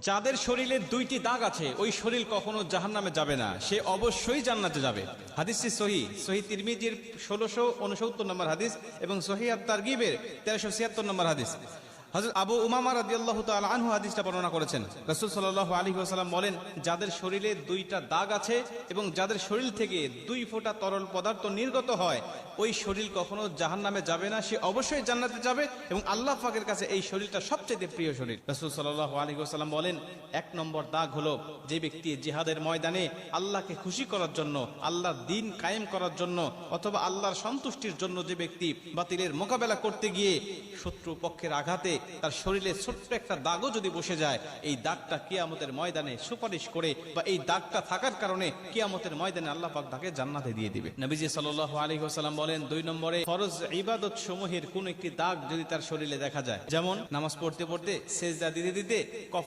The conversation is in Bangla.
যাদের শরীরে দুইটি দাগ আছে ওই শরীর কখনো জাহান্নামে যাবে না, সে অবশ্যই জান্নাতে যাবে। হাদিসটি সহিহ তিরমিজির 1669 নম্বর হাদিস এবং সহিহ আত-তারগিবের 1376 নম্বর হাদিস। হযরত আবু উমামা রাদিয়াল্লাহু তাআলা আনহু হাদিসটা বর্ণনা করেছেন। রাসূল সাল্লাল্লাহু আলাইহি ওয়াসাল্লাম বলেন, যাদের শরীরে দুইটা দাগ আছে এবং যাদের শরীর থেকে 2 ফোঁটা তরল পদার্থ নির্গত হয় ওই শরীর কখনো জাহান্নামে যাবে না, সে অবশ্যই জান্নাতে যাবে এবং আল্লাহ পাকের কাছে এই শরীরটা সবচেয়ে প্রিয় শরীর। রাসূল সাল্লাল্লাহু আলাইহি ওয়াসাল্লাম বলেন, 1 নম্বর দাগ হলো যে ব্যক্তি জিহাদের ময়দানে আল্লাহকে খুশি করার জন্য, আল্লাহর দ্বীন কায়েম করার জন্য অথবা আল্লাহর সন্তুষ্টির জন্য যে ব্যক্তি বাতিলের মোকাবেলা করতে গিয়ে শত্রু পক্ষের আঘাতে তার শরীরে ছোট্ট একটা দাগও যদি বসে যায়, এই দাগটা কিয়ামতের ময়দানে সুপারিশ করে বা এই দাগটা থাকার কারণে কিয়ামতের ময়দানে আল্লাহ পাক তাকে জান্নাতে দিয়ে দিবে। নবীজি সাল্লাল্লাহু আলাইহি ওয়াসাল্লাম বলেন, 2 নম্বরে ফরজ ইবাদত সমূহের কোন একটি দাগ যদি তার শরীরে দেখা যায়, যেমন নামাজ পড়তে পড়তে সেজদা দিতে দিতে